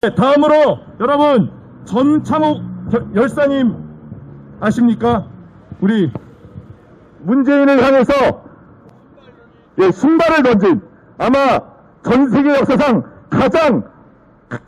다음으로 여러분 전창욱 열사님 아십니까? 우리 문재인을 향해서 신발을 던진 아마 전 세계 역사상 가장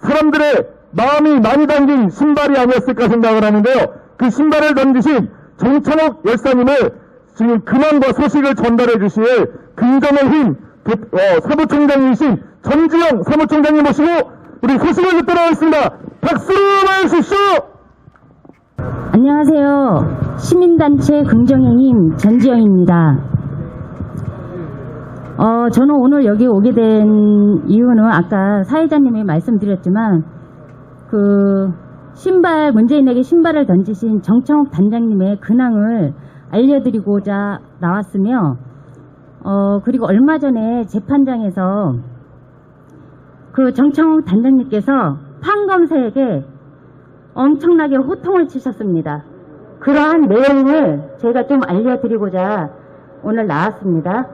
사람들의 마음이 많이 담긴 신발이 아니었을까 생각을 하는데요. 그 신발을 던지신 정창욱 열사님을 지금 근황과 소식을 전달해 주실 근정의 힘 사무총장이신 전지영 사무총장님 모시고 우리 소식을 듣도록 하겠습니다. 박수로 맞으십시오. 안녕하세요. 시민단체 긍정의 힘 전지영입니다. 저는 오늘 여기 오게 된 이유는 아까 사회자님이 말씀드렸지만 문재인에게 신발을 던지신 정창욱 단장님의 근황을 알려드리고자 나왔으며 그리고 얼마 전에 재판장에서 정창욱 단장님께서 판검사에게 엄청나게 호통을 치셨습니다. 그러한 내용을 제가 좀 알려드리고자 오늘 나왔습니다.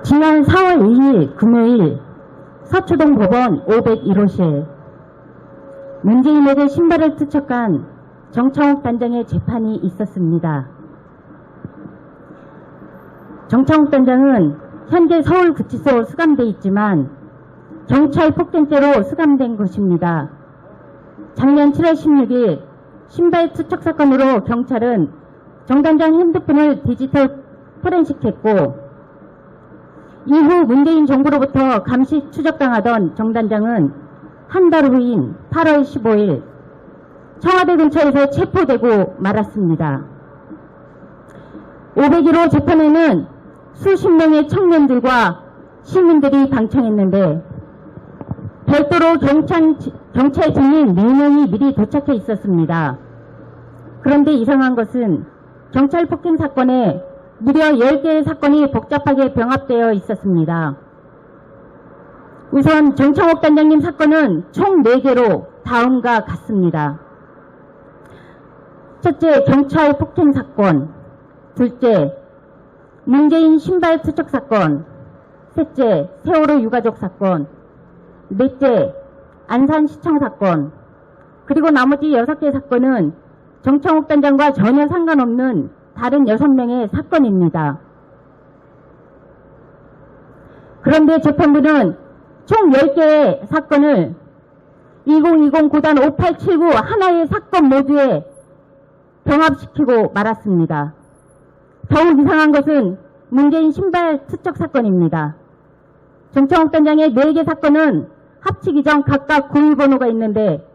지난 4월 2일 금요일 서초동 법원 501호실 문재인에게 신발을 투척한 정창욱 단장의 재판이 있었습니다. 정창욱 단장은 현재 서울구치소 수감돼 있지만 경찰 폭행죄로 수감된 것입니다. 작년 7월 16일 신발 투척 사건으로 경찰은 정 단장 핸드폰을 디지털 포렌식했고 이후 문재인 정부로부터 감시 추적당하던 정 단장은 한 달 후인 8월 15일 청와대 근처에서 체포되고 말았습니다. 501호 재판에는 수십 명의 청년들과 시민들이 방청했는데 별도로 경찰 증인 4명이 미리 도착해 있었습니다. 그런데 이상한 것은 경찰 폭행 사건에 무려 10개의 사건이 복잡하게 병합되어 있었습니다. 우선 정창욱 단장님 사건은 총 4개로 다음과 같습니다. 첫째, 경찰 폭행 사건. 둘째, 문재인 신발 투척 사건. 셋째, 세월호 유가족 사건. 넷째, 안산시청 사건. 그리고 나머지 6개 사건은 정창욱 단장과 전혀 상관없는 다른 6명의 사건입니다. 그런데 재판부는 총 10개의 사건을 2020 고단 5879 하나의 사건 모두에 병합시키고 말았습니다. 더욱 이상한 것은 문재인 신발 투척 사건입니다. 정창욱 단장의 4개 사건은 합치기 전 각각 고유번호가 있는데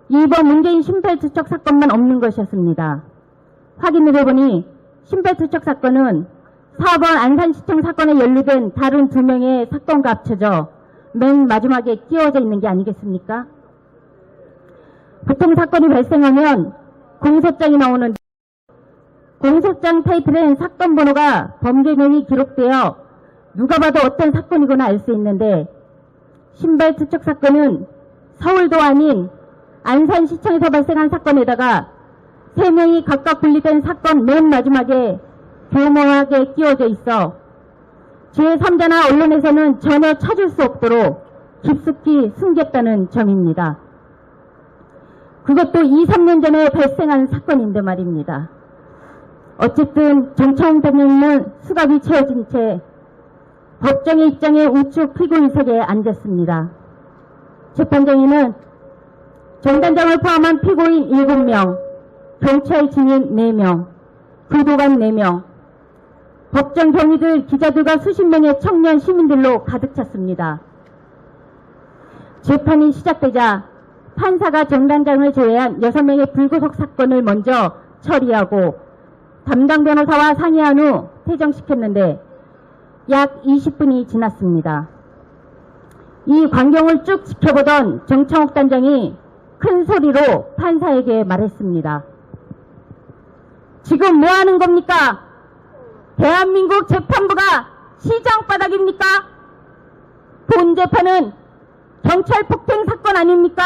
이번 문재인 신발 투척 사건만 없는 것이었습니다. 확인을 해보니 신발 투척 사건은 4번 안산시청 사건에 연루된 다른 2명의 사건과 합쳐져 맨 마지막에 끼워져 있는 게 아니겠습니까? 보통 사건이 발생하면 공소장이 나오는데 공소장 타이틀엔 사건 번호가 범죄명이 기록되어 누가 봐도 어떤 사건이거나 알 수 있는데 신발 투척 사건은 서울도 아닌 안산시청에서 발생한 사건에다가 3명이 각각 분리된 사건 맨 마지막에 교묘하게 끼워져 있어 제3자나 언론에서는 전혀 찾을 수 없도록 깊숙이 숨겼다는 점입니다. 그것도 2, 3년 전에 발생한 사건인데 말입니다. 어쨌든 정창욱 단장님은 수갑이 채워진 채 법정의 입장에 우측 피고인석에 앉았습니다. 재판장에는 정 단장을 포함한 피고인 7명, 경찰 증인 4명, 교도관 4명, 법정 경위들, 기자들과 수십 명의 청년 시민들로 가득 찼습니다. 재판이 시작되자 판사가 정 단장을 제외한 6명의 불구속 사건을 먼저 처리하고 담당 변호사와 상의한 후 퇴정시켰는데 약 20분이 지났습니다. 이 광경을 쭉 지켜보던 정창욱 단장이 큰 소리로 판사에게 말했습니다. 지금 뭐 하는 겁니까? 대한민국 재판부가 시장바닥입니까? 본 재판은 경찰 폭행 사건 아닙니까?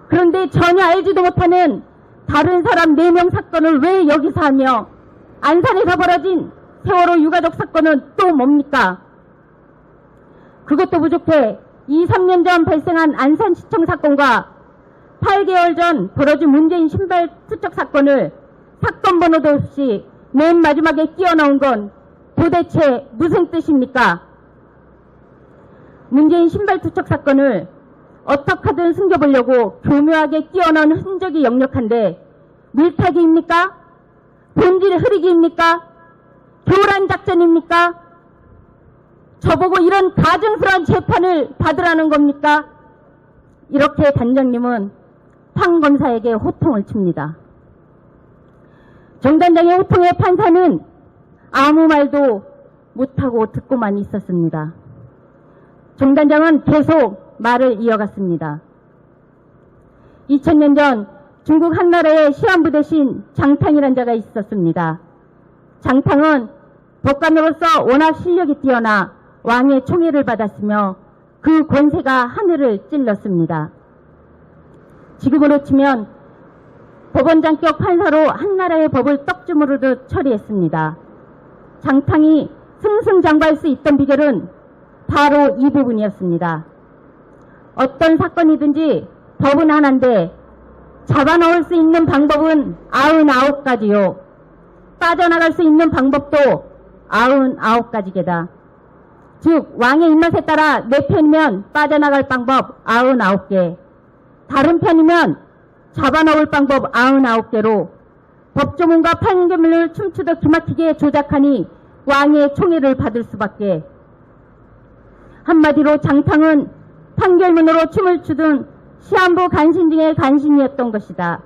그런데 전혀 알지도 못하는 다른 사람 4명 사건을 왜 여기서 하며 안산에서 벌어진 세월호 유가족 사건은 또 뭡니까? 그것도 부족해 2, 3년 전 발생한 안산시청 사건과 8개월 전 벌어진 문재인 신발 투척 사건을 사건 번호도 없이 맨 마지막에 끼워 넣은 건 도대체 무슨 뜻입니까? 문재인 신발 투척 사건을 어떻게 하든 숨겨보려고 교묘하게 끼워 넣은 흔적이 역력한데 물타기입니까? 본질 흐리기입니까? 교란 작전입니까? 저보고 이런 가증스러운 재판을 받으라는 겁니까? 이렇게 단장님은 판검사에게 호통을 칩니다. 정 단장의 호통에 판사는 아무 말도 못하고 듣고만 있었습니다. 정 단장은 계속 말을 이어갔습니다. 2000년 전 중국 한나라의 시한부 대신 장탕이란 자가 있었습니다. 장탕은 법관으로서 워낙 실력이 뛰어나 왕의 총애를 받았으며 그 권세가 하늘을 찔렀습니다. 지금으로 치면 법원장격 판사로 한나라의 법을 떡주무르듯 처리했습니다. 장탕이 승승장구할 수 있던 비결은 바로 이 부분이었습니다. 어떤 사건이든지 법은 하나인데 잡아넣을 수 있는 방법은 99가지요. 빠져나갈 수 있는 방법도 99가지개다. 즉 왕의 입맛에 따라 내 편이면 빠져나갈 방법 99개, 다른 편이면 잡아넣을 방법 99개로 법조문과 판결문을 춤추듯 기막히게 조작하니 왕의 총애를 받을 수밖에. 한마디로 장탕은 판결문으로 춤을 추던 시한부 간신 중의 간신이었던 것이다.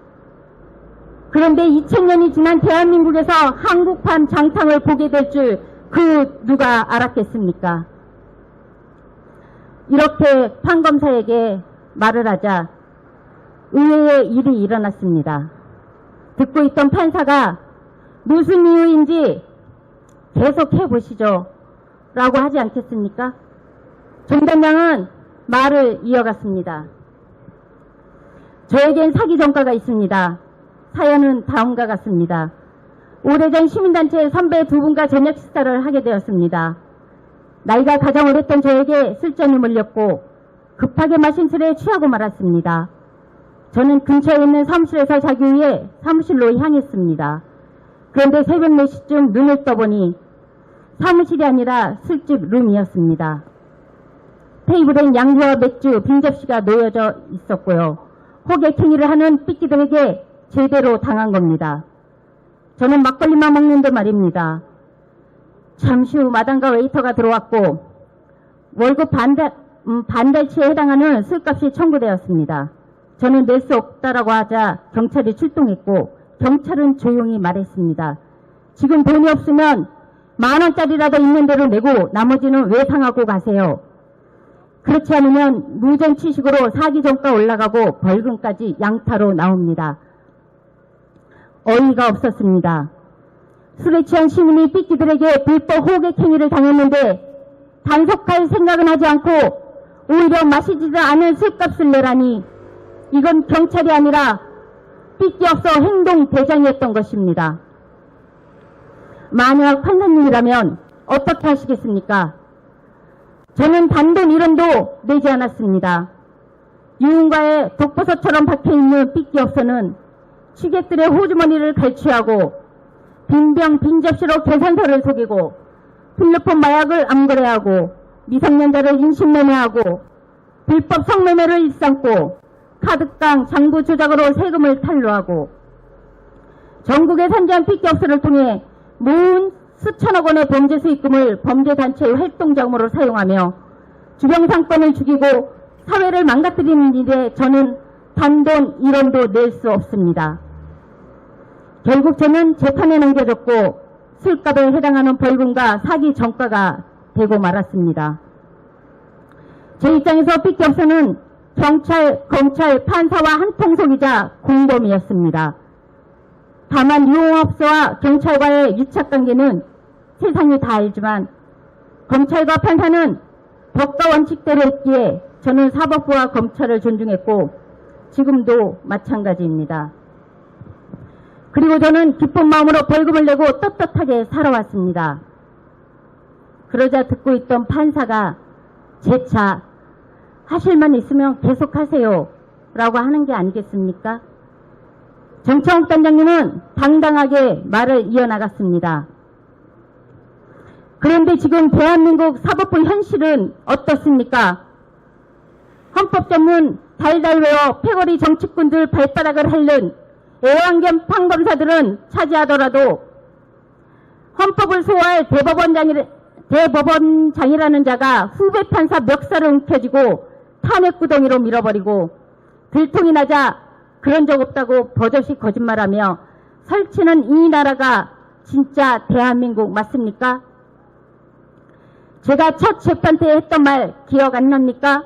그런데 2000년이 지난 대한민국에서 한국판 장탕을 보게 될 줄 그 누가 알았겠습니까? 이렇게 판검사에게 말을 하자 의외의 일이 일어났습니다. 듣고 있던 판사가 무슨 이유인지 계속 해보시죠 라고 하지 않겠습니까? 정 단장은 말을 이어갔습니다. 저에겐 사기 전과가 있습니다. 사연은 다음과 같습니다. 오래전 시민단체 선배 두 분과 저녁 식사를 하게 되었습니다. 나이가 가장 어렸던 저에게 술잔이 몰렸고 급하게 마신 술에 취하고 말았습니다. 저는 근처에 있는 사무실에서 자기 위해 사무실로 향했습니다. 그런데 새벽 4시쯤 눈을 떠보니 사무실이 아니라 술집 룸이었습니다. 테이블엔 양주와 맥주, 빈 접시가 놓여져 있었고요. 호객행위를 하는 삐끼들에게 제대로 당한 겁니다. 저는 막걸리만 먹는데 말입니다. 잠시 후 마담과 웨이터가 들어왔고 월급 반달치에 해당하는 술값이 청구되었습니다. 저는 낼 수 없다라고 하자 경찰이 출동했고 경찰은 조용히 말했습니다. 지금 돈이 없으면 10,000원짜리라도 있는 대로 내고 나머지는 외상하고 가세요. 그렇지 않으면 무전취식으로 사기 전가 올라가고 벌금까지 양타로 나옵니다. 어이가 없었습니다. 술에 취한 시민이 삐끼들에게 불법 호객행위를 당했는데 단속할 생각은 하지 않고 오히려 마시지도 않은 술값을 내라니 이건 경찰이 아니라 삐끼 없어 행동 대장이었던 것입니다. 만약 판사님이라면 어떻게 하시겠습니까? 저는 단돈 1원도 내지 않았습니다. 유흥가에 독버섯처럼 박혀있는 삐끼업소는 취객들의 호주머니를 갈취하고 빈병 빈접시로 계산서를 속이고 필로폰 마약을 암거래하고 미성년자를 인신매매하고 불법 성매매를 일삼고 카드깡 장부 조작으로 세금을 탈루하고 전국의 산재한 삐끼업소를 통해 모은 수천억 원의 범죄 수익금을 범죄단체의 활동자금으로 사용하며 주병상권을 죽이고 사회를 망가뜨리는 일에 저는 단돈 1원도 낼 수 없습니다. 결국 저는 재판에 넘겨졌고 술값에 해당하는 벌금과 사기 전과가 되고 말았습니다. 제 입장에서 삐끼업소는 경찰, 검찰, 판사와 한통속이자 공범이었습니다. 다만 유흥업소와 경찰과의 유착관계는 세상이 다 알지만 검찰과 판사는 법과 원칙대로 했기에 저는 사법부와 검찰을 존중했고 지금도 마찬가지입니다. 그리고 저는 기쁜 마음으로 벌금을 내고 떳떳하게 살아왔습니다. 그러자 듣고 있던 판사가 재차 하실 만 있으면 계속하세요 라고 하는 게 아니겠습니까? 정청욱 단장님은 당당하게 말을 이어나갔습니다. 그런데 지금 대한민국 사법부 현실은 어떻습니까? 헌법 전문 달달 외워 패거리 정치꾼들 발바닥을 핥는 애완견 판검사들은 차지하더라도 헌법을 소화할 대법원장이라는 자가 후배 판사 멱살을 움켜쥐고 탄핵구덩이로 밀어버리고 들통이 나자 그런 적 없다고 버젓이 거짓말하며 설치는 이 나라가 진짜 대한민국 맞습니까? 제가 첫 재판 때 했던 말 기억 안 납니까?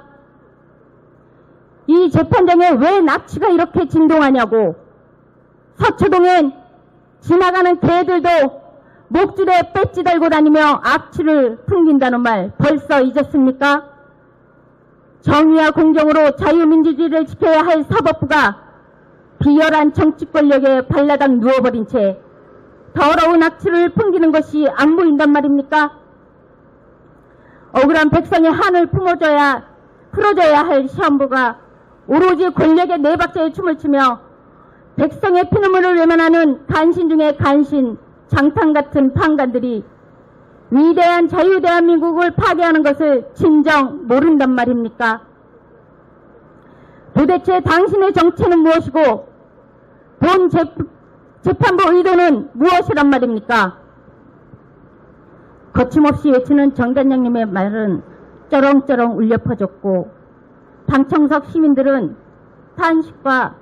이 재판장에 왜 납치가 이렇게 진동하냐고. 서초동엔 지나가는 개들도 목줄에 배지 달고 다니며 악취를 풍긴다는 말 벌써 잊었습니까? 정의와 공정으로 자유민주주의를 지켜야 할 사법부가 비열한 정치 권력에 발라당 누워버린 채 더러운 악취를 풍기는 것이 안 보인단 말입니까? 억울한 백성의 한을 풀어줘야 할 시한부가 오로지 권력의 네 박자에 춤을 추며 백성의 피눈물을 외면하는 간신 중에 간신, 장탄 같은 판관들이 위대한 자유 대한민국을 파괴하는 것을 진정 모른단 말입니까? 도대체 당신의 정체는 무엇이고 본 재판부 의도는 무엇이란 말입니까? 거침없이 외치는 정 단장님의 말은 쩌렁쩌렁 울려 퍼졌고 방청석 시민들은 탄식과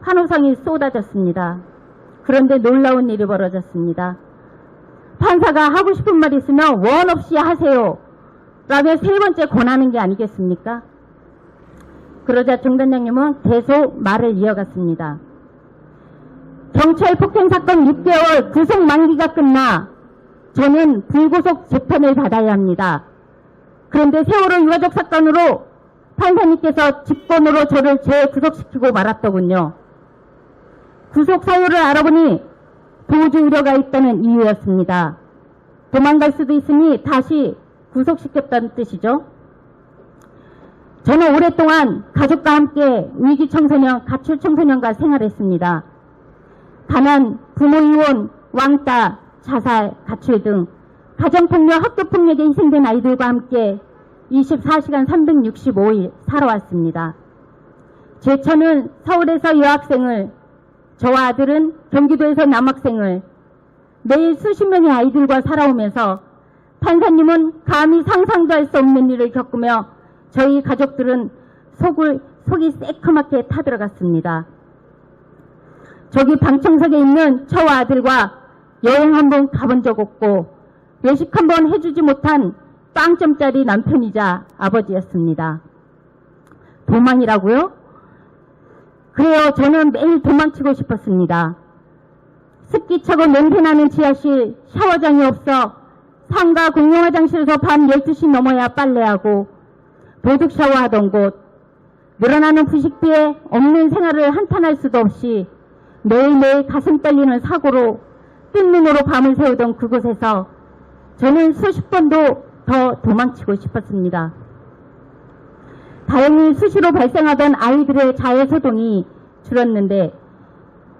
환호성이 쏟아졌습니다. 그런데 놀라운 일이 벌어졌습니다. 판사가 하고 싶은 말 있으면 원 없이 하세요 라며 세 번째 권하는 게 아니겠습니까? 그러자 정 단장님은 계속 말을 이어갔습니다. 경찰 폭행 사건 6개월 구속 만기가 끝나 저는 불구속 재판을 받아야 합니다. 그런데 세월호 유가족 사건으로 판사님께서 직권으로 저를 재구속시키고 말았더군요. 구속 사유를 알아보니 도주 우려가 있다는 이유였습니다. 도망갈 수도 있으니 다시 구속시켰다는 뜻이죠. 저는 오랫동안 가족과 함께 위기 청소년, 가출 청소년과 생활했습니다. 가난, 부모 이혼, 왕따, 자살, 가출 등 가정폭력, 학교폭력에 희생된 아이들과 함께 24시간 365일 살아왔습니다. 제 처는 서울에서 여학생을, 저와 아들은 경기도에서 남학생을 매일 수십 명의 아이들과 살아오면서 판사님은 감히 상상도 할 수 없는 일을 겪으며 저희 가족들은 속이 새카맣게 타들어갔습니다. 저기 방청석에 있는 저와 아들과 여행 한번 가본 적 없고 외식 한번 해주지 못한 빵점짜리 남편이자 아버지였습니다. 도망이라고요? 그래요. 저는 매일 도망치고 싶었습니다. 습기차고 냄새나는 지하실, 샤워장이 없어 상가 공용 화장실에서 밤 12시 넘어야 빨래하고 도둑 샤워하던 곳, 늘어나는 부식비에 없는 생활을 한탄할 수도 없이 매일매일 가슴 떨리는 사고로 뜬 눈으로 밤을 새우던 그곳에서 저는 수십 번도 더 도망치고 싶었습니다. 다행히 수시로 발생하던 아이들의 자해소동이 줄었는데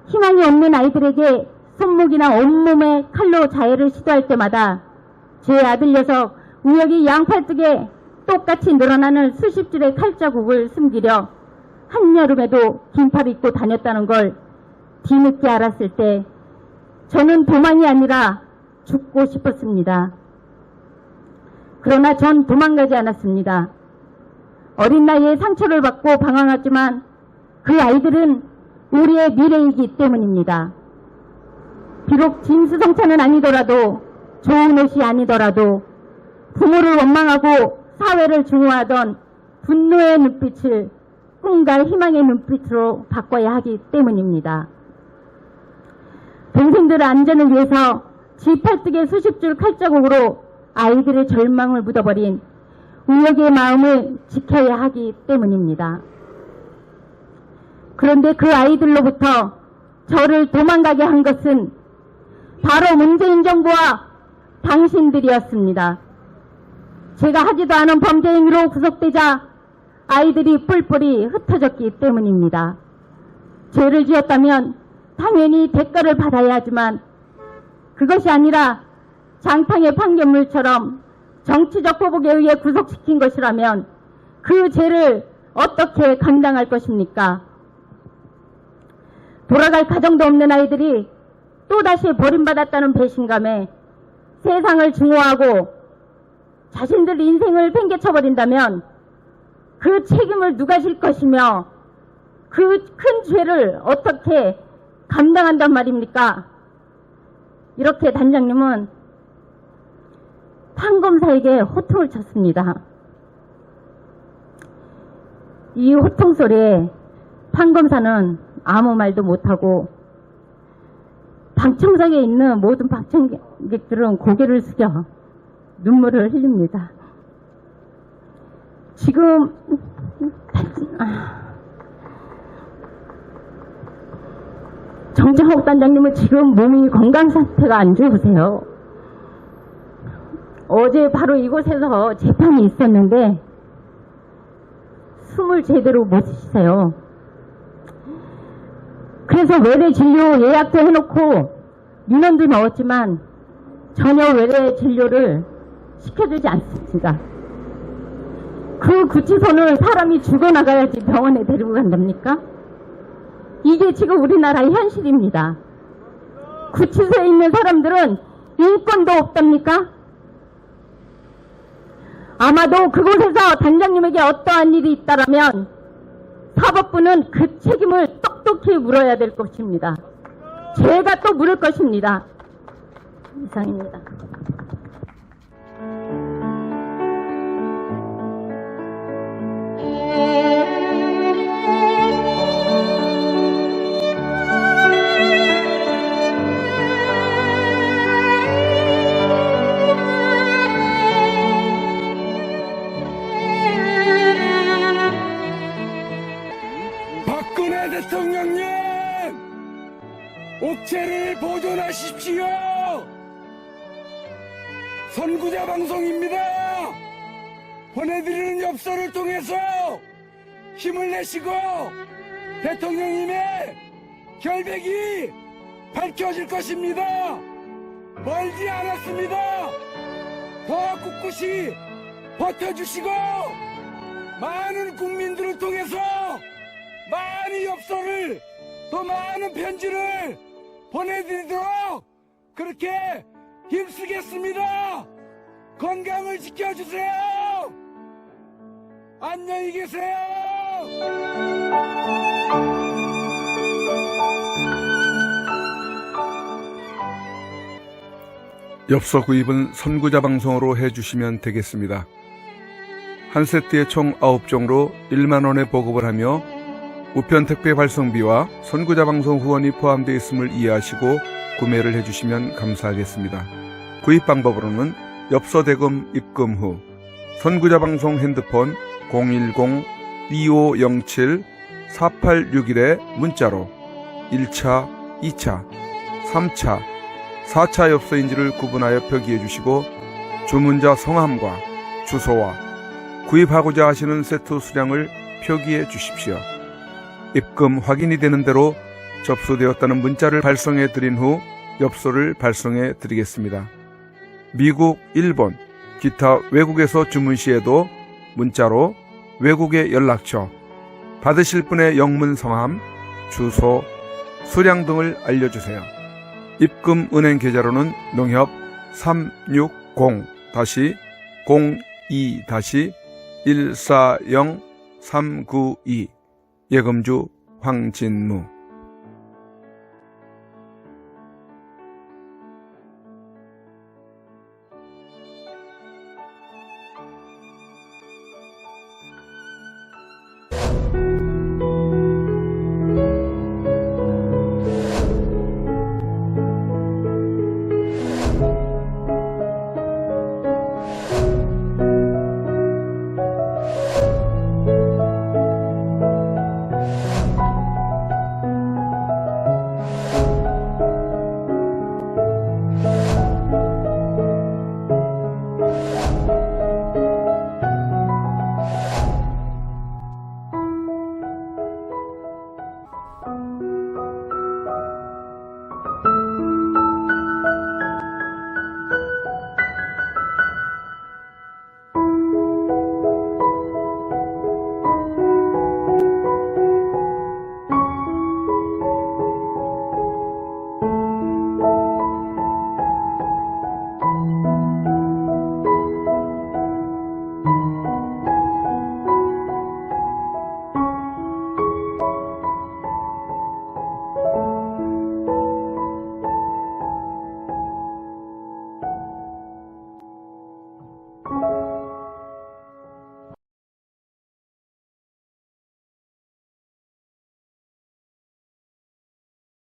희망이 없는 아이들에게 손목이나 온몸에 칼로 자해를 시도할 때마다 제 아들 녀석 우혁이 양팔뚝에 똑같이 늘어나는 수십 줄의 칼자국을 숨기려 한여름에도 긴팔을 입고 다녔다는 걸 뒤늦게 알았을 때 저는 도망이 아니라 죽고 싶었습니다. 그러나 전 도망가지 않았습니다. 어린 나이에 상처를 받고 방황하지만 그 아이들은 우리의 미래이기 때문입니다. 비록 진수성찬은 아니더라도 좋은 옷이 아니더라도 부모를 원망하고 사회를 증오하던 분노의 눈빛을 꿈과 희망의 눈빛으로 바꿔야 하기 때문입니다. 동생들의 안전을 위해서 지 팔뚝에 수십 줄 칼자국으로 아이들의 절망을 묻어버린 우혁의 마음을 지켜야 하기 때문입니다. 그런데 그 아이들로부터 저를 도망가게 한 것은 바로 문재인 정부와 당신들이었습니다. 제가 하지도 않은 범죄 행위로 구속되자 아이들이 뿔뿔이 흩어졌기 때문입니다. 죄를 지었다면 당연히 대가를 받아야 하지만 그것이 아니라 장탕의 판결물처럼 정치적 보복에 의해 구속시킨 것이라면 그 죄를 어떻게 감당할 것입니까? 돌아갈 가정도 없는 아이들이 또다시 버림받았다는 배신감에 세상을 증오하고 자신들 인생을 팽개쳐버린다면 그 책임을 누가 질 것이며 그 큰 죄를 어떻게 감당한단 말입니까? 이렇게 단장님은 판검사에게 호통을 쳤습니다. 이 호통 소리에 판검사는 아무 말도 못하고 방청석에 있는 모든 방청객들은 고개를 숙여 눈물을 흘립니다. 지금 정창욱 단장님은 지금 몸이 건강 상태가 안 좋으세요. 어제 바로 이곳에서 재판이 있었는데 숨을 제대로 못 쉬세요. 그래서 외래 진료 예약도 해놓고 민원도 넣었지만 전혀 외래 진료를 시켜주지 않습니다. 그 구치소는 사람이 죽어나가야지 병원에 데리고 간답니까? 이게 지금 우리나라의 현실입니다. 구치소에 있는 사람들은 인권도 없답니까? 아마도 그곳에서 단장님에게 어떠한 일이 있다라면 사법부는 그 책임을 똑똑히 물어야 될 것입니다. 제가 또 물을 것입니다. 이상입니다. 박근혜 대통령님, 옥체를 보존하십시오. 선구자 방송입니다. 보내드리는 엽서를 통해서 힘을 내시고 대통령님의 결백이 밝혀질 것입니다. 멀지 않았습니다. 더 꿋꿋이 버텨주시고 많은 국민들을 통해서 많은 엽서를, 더 많은 편지를 보내드리도록 그렇게 힘쓰겠습니다. 건강을 지켜주세요. 안녕히 계세요. 엽서 구입은 선구자 방송으로 해주시면 되겠습니다. 한 세트에 총 9종으로 1만원에 보급을 하며 우편 택배 발송비와 선구자 방송 후원이 포함되어 있음을 이해하시고 구매를 해주시면 감사하겠습니다. 구입 방법으로는 엽서 대금 입금 후 선구자 방송 핸드폰 010-2507-4861에 문자로 1차, 2차, 3차, 4차 엽서인지를 구분하여 표기해 주시고 주문자 성함과 주소와 구입하고자 하시는 세트 수량을 표기해 주십시오. 입금 확인이 되는 대로 접수되었다는 문자를 발송해 드린 후 엽서를 발송해 드리겠습니다. 미국, 일본, 기타 외국에서 주문 시에도 문자로 외국의 연락처, 받으실 분의 영문 성함, 주소, 수량 등을 알려주세요. 입금 은행 계좌로는 농협 360-02-140-392 예금주 황진무